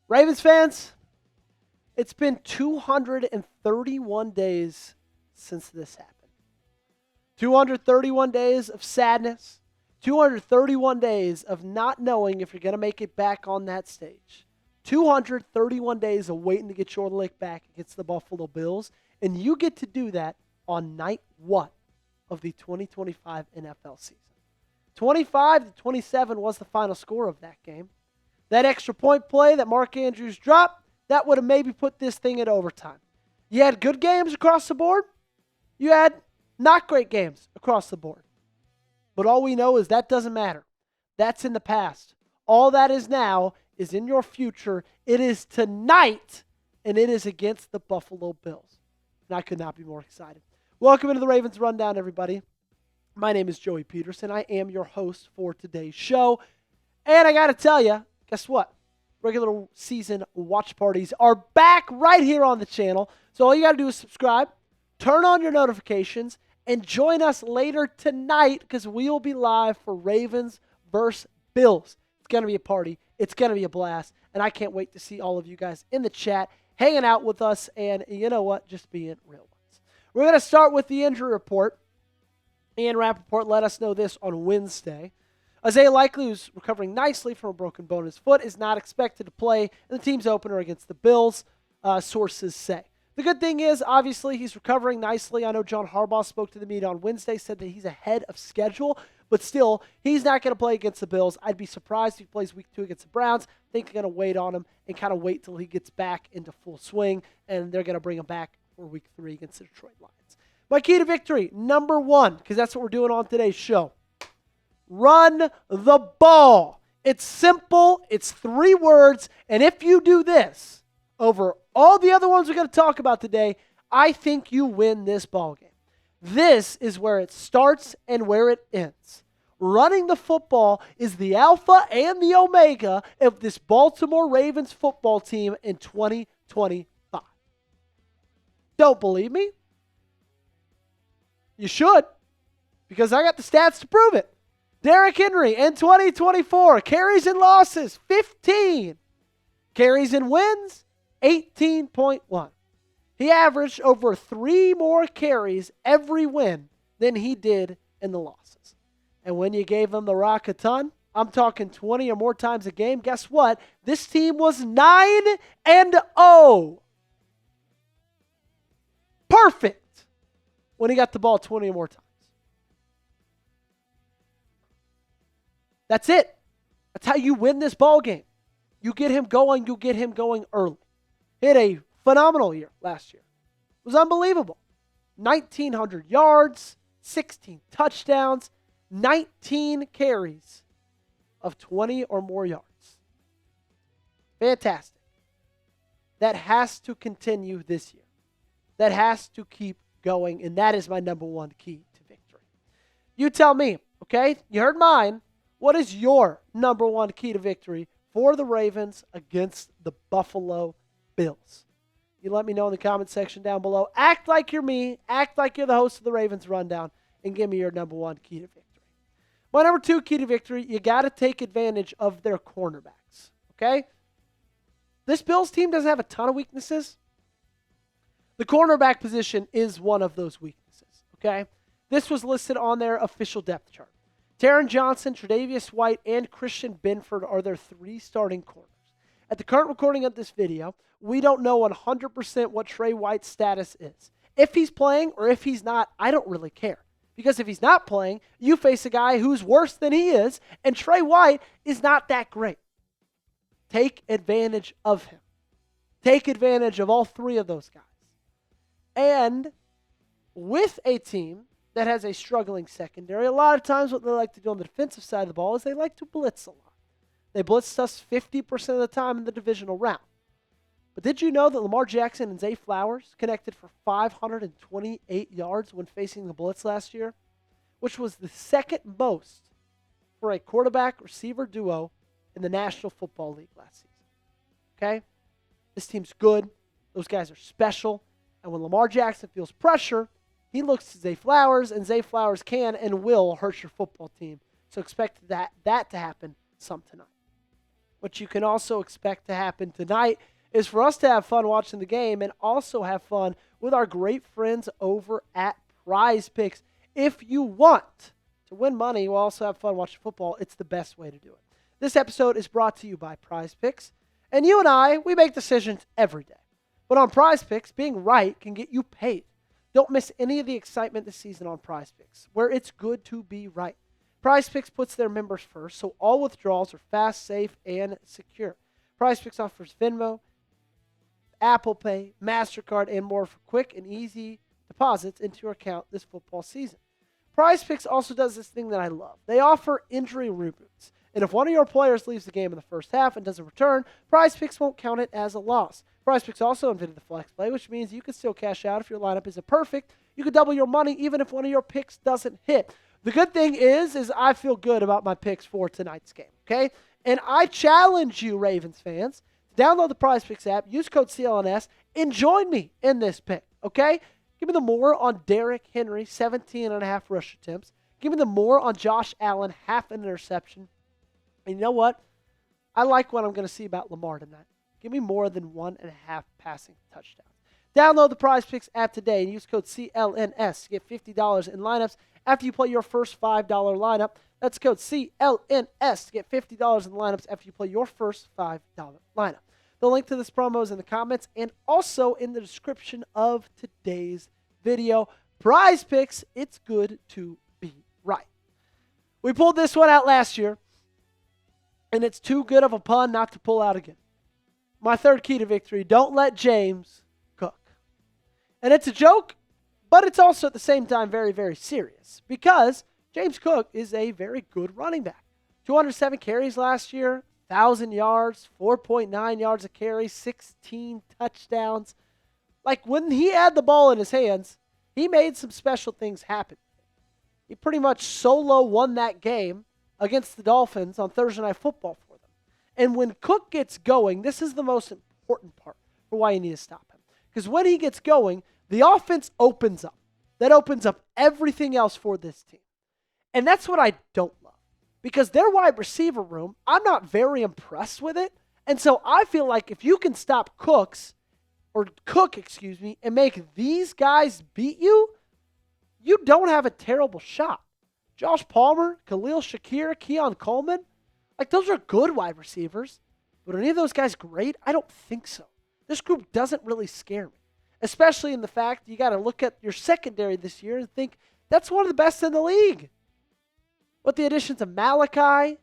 Ravens fans, it's been 231 days since this happened. 231 days of sadness. 231 days of not knowing if you're going to make it back on that stage. 231 days of waiting to get your lick back against the Buffalo Bills. And you get to do that on night one of the 2025 NFL season. 25-27 was the final score of that game. That extra point play that Mark Andrews dropped, that would have maybe put this thing at overtime. You had good games across the board. You had not great games across the board. But all we know is that doesn't matter. That's in the past. All that is now is in your future. It is tonight, and it is against the Buffalo Bills. And I could not be more excited. Welcome into the Ravens Rundown, everybody. My name is Joey Peterson. I am your host for today's show. And I got to tell you, guess what? Regular season watch parties are back right here on the channel. So all you got to do is subscribe, turn on your notifications, and join us later tonight because we will be live for Ravens versus Bills. It's going to be a party. It's going to be a blast. And I can't wait to see all of you guys in the chat, hanging out with us, and you know what? Just being real ones. We're going to start with the injury report. Ian Rappaport let us know this on Wednesday. Isaiah Likely, who's recovering nicely from a broken bone in his foot, is not expected to play in the team's opener against the Bills, sources say. The good thing is, obviously, he's recovering nicely. I know John Harbaugh spoke to the media on Wednesday, said that he's ahead of schedule, but still, he's not going to play against the Bills. I'd be surprised if he plays week 2 against the Browns. I think they're going to wait on him and kind of wait till he gets back into full swing, and they're going to bring him back for week 3 against the Detroit Lions. My key to victory, number 1, because that's what we're doing on today's show. Run the ball. It's simple. It's 3 words. And if you do this over all the other ones we're going to talk about today, I think you win this ball game. This is where it starts and where it ends. Running the football is the alpha and the omega of this Baltimore Ravens football team in 2025. Don't believe me? You should, because I got the stats to prove it. Derrick Henry in 2024, carries and losses, 15. Carries and wins, 18.1. He averaged over 3 more carries every win than he did in the losses. And when you gave him the rock a ton, I'm talking 20 or more times a game, guess what? This team was 9-0. Perfect when he got the ball 20 or more times. That's it. That's how you win this ball game. You get him going. You get him going early. He had a phenomenal year last year. It was unbelievable. 1,900 yards, 16 touchdowns, 19 carries of 20 or more yards. Fantastic. That has to continue this year. That has to keep going, and that is my number 1 key to victory. You tell me, okay? You heard mine. What is your number 1 key to victory for the Ravens against the Buffalo Bills? You let me know in the comment section down below. Act like you're me. Act like you're the host of the Ravens Rundown, and give me your number 1 key to victory. My number 2 key to victory, you got to take advantage of their cornerbacks, okay? This Bills team doesn't have a ton of weaknesses. The cornerback position is one of those weaknesses, okay? This was listed on their official depth chart. Taron Johnson, Tre'Davious White, and Christian Benford are their 3 starting corners. At the current recording of this video, we don't know 100% what Trey White's status is. If he's playing or if he's not, I don't really care. Because if he's not playing, you face a guy who's worse than he is, and Trey White is not that great. Take advantage of him. Take advantage of all 3 of those guys. And with a team that has a struggling secondary, a lot of times what they like to do on the defensive side of the ball is they like to blitz a lot. They blitzed us 50% of the time in the divisional round. But did you know that Lamar Jackson and Zay Flowers connected for 528 yards when facing the blitz last year, which was the second most for a quarterback-receiver duo in the National Football League last season? Okay? This team's good. Those guys are special. And when Lamar Jackson feels pressure, He looks to Zay Flowers, and Zay Flowers can and will hurt your football team. So expect that to happen some tonight. What you can also expect to happen tonight is for us to have fun watching the game and also have fun with our great friends over at Prize Picks. If you want to win money while also have fun watching football, it's the best way to do it. This episode is brought to you by Prize Picks. And you and I, we make decisions every day. But on Prize Picks, being right can get you paid. Don't miss any of the excitement this season on Prize Picks, where it's good to be right. Prize Picks puts their members first, so all withdrawals are fast, safe, and secure. Prize Picks offers Venmo, Apple Pay, MasterCard, and more for quick and easy deposits into your account this football season. Prize Picks also does this thing that I love. They offer injury reboots. And if one of your players leaves the game in the first half and doesn't return, Prize Picks won't count it as a loss. Prize Picks also invented the flex play, which means you can still cash out if your lineup isn't perfect. You can double your money even if one of your picks doesn't hit. The good thing is I feel good about my picks for tonight's game, okay? And I challenge you, Ravens fans, to download the Prize Picks app, use code CLNS, and join me in this pick, okay? Give me the more on Derrick Henry, 17.5 rush attempts. Give me the more on Josh Allen, half an interception. And you know what? I like what I'm going to see about Lamar tonight. Give me more than 1.5 passing touchdowns. Download the Prize Picks app today and use code CLNS to get $50 in lineups after you play your first $5 lineup. That's code CLNS to get $50 in lineups after you play your first $5 lineup. The link to this promo is in the comments and also in the description of today's video. Prize Picks, it's good to be right. We pulled this one out last year, and it's too good of a pun not to pull out again. My third key to victory, don't let James cook. And it's a joke, but it's also at the same time very, very serious because James Cook is a very good running back. 207 carries last year, 1,000 yards, 4.9 yards a carry, 16 touchdowns. Like when he had the ball in his hands, he made some special things happen. He pretty much solo won that game against the Dolphins on Thursday Night Football for them. And when Cook gets going, this is the most important part for why you need to stop him. Because when he gets going, the offense opens up. That opens up everything else for this team. And that's what I don't love. Because their wide receiver room, I'm not very impressed with it. And so I feel like if you can stop Cook, and make these guys beat you, you don't have a terrible shot. Josh Palmer, Khalil Shakir, Keon Coleman, like those are good wide receivers. But are any of those guys great? I don't think so. This group doesn't really scare me, especially in the fact you got to look at your secondary this year and think that's one of the best in the league. With the additions of Malachi,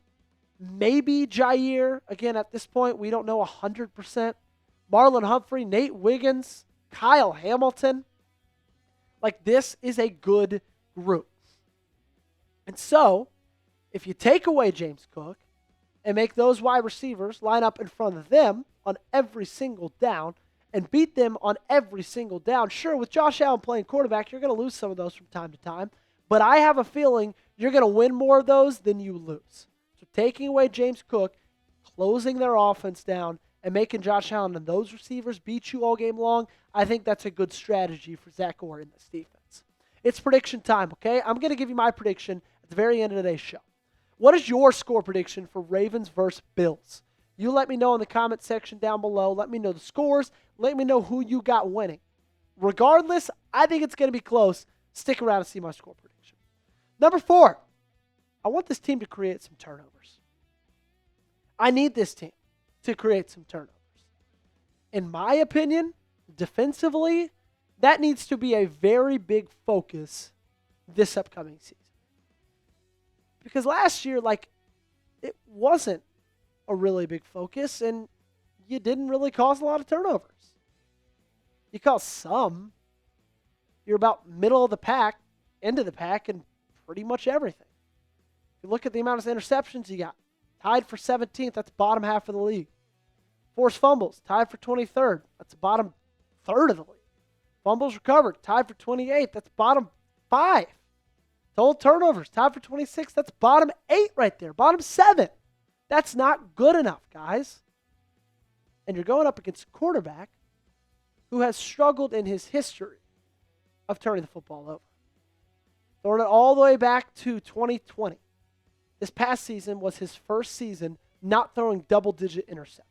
maybe Jair, again at this point we don't know 100%. Marlon Humphrey, Nate Wiggins, Kyle Hamilton. Like this is a good group. And so, if you take away James Cook and make those wide receivers line up in front of them on every single down and beat them on every single down, sure, with Josh Allen playing quarterback, you're going to lose some of those from time to time. But I have a feeling you're going to win more of those than you lose. So taking away James Cook, closing their offense down, and making Josh Allen and those receivers beat you all game long, I think that's a good strategy for Zach Orr in this defense. It's prediction time, okay? I'm going to give you my prediction at the very end of today's show. What is your score prediction for Ravens versus Bills? You let me know in the comment section down below. Let me know the scores. Let me know who you got winning. Regardless, I think it's going to be close. Stick around and see my score prediction. Number 4, I want this team to create some turnovers. I need this team to create some turnovers. In my opinion, defensively, that needs to be a very big focus this upcoming season. Because last year, it wasn't a really big focus, and you didn't really cause a lot of turnovers. You caused some. You're about middle of the pack, end of the pack, and pretty much everything. If you look at the amount of interceptions you got, tied for 17th, that's bottom half of the league. Forced fumbles, tied for 23rd, that's the bottom third of the league. Fumbles recovered, tied for 28th, that's bottom 5. Total turnovers, tied for 26th, that's bottom 8 right there, bottom 7. That's not good enough, guys. And you're going up against a quarterback who has struggled in his history of turning the football over. Throwing it all the way back to 2020. This past season was his first season not throwing double-digit interceptions.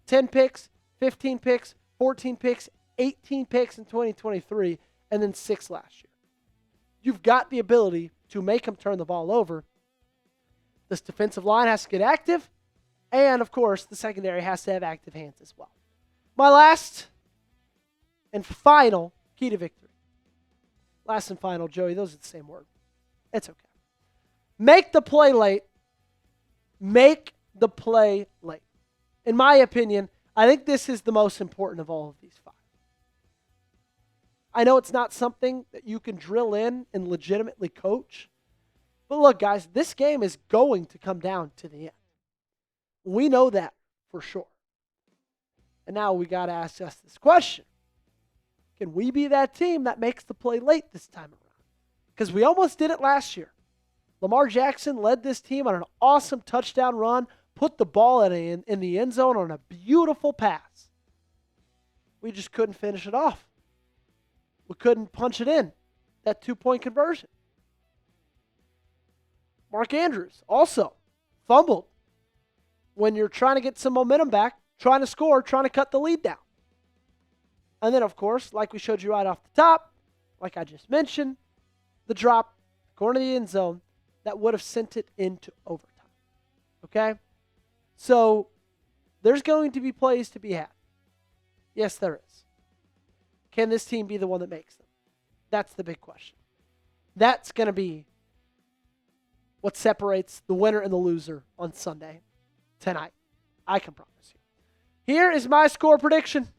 10 picks, 15 picks, 14 picks, 18 picks in 2023, and then 6 last year. You've got the ability to make him turn the ball over. This defensive line has to get active, and, of course, the secondary has to have active hands as well. My last and final key to victory. Last and final, Joey, those are the same word. It's okay. Make the play late. Make the play late. In my opinion, I think this is the most important of all of these 5. I know it's not something that you can drill in and legitimately coach. But look, guys, this game is going to come down to the end. We know that for sure. And now we got to ask us this question. Can we be that team that makes the play late this time around? Because we almost did it last year. Lamar Jackson led this team on an awesome touchdown run, put the ball in the end zone on a beautiful pass. We just couldn't finish it off. We couldn't punch it in, that 2-point conversion. Mark Andrews also fumbled when you're trying to get some momentum back, trying to score, trying to cut the lead down. And then, of course, like we showed you right off the top, like I just mentioned, the drop, corner of the end zone, that would have sent it into overtime. Okay? So, there's going to be plays to be had. Yes, there is. Can this team be the one that makes them? That's the big question. That's going to be what separates the winner and the loser on Sunday, tonight. I can promise you. Here is my score prediction.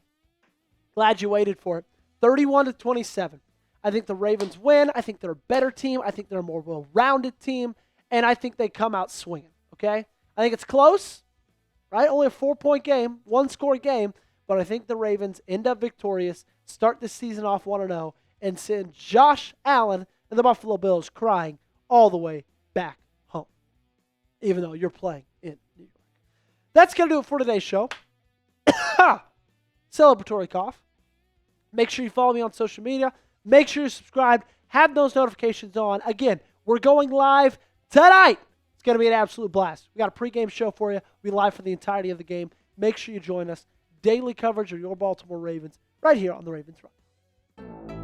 Glad you waited for it. 31-27. I think the Ravens win. I think they're a better team. I think they're a more well-rounded team. And I think they come out swinging. Okay? I think it's close. Right? Only a 4-point game. 1-score game. But I think the Ravens end up victorious. Start the season off 1-0. And send Josh Allen and the Buffalo Bills crying all the way back home. Even though you're playing in New York. That's going to do it for today's show. Celebratory cough. Make sure you follow me on social media. Make sure you're subscribed. Have those notifications on. Again, we're going live tonight. It's going to be an absolute blast. We got a pregame show for you. We'll be live for the entirety of the game. Make sure you join us. Daily coverage of your Baltimore Ravens right here on the Ravens Run.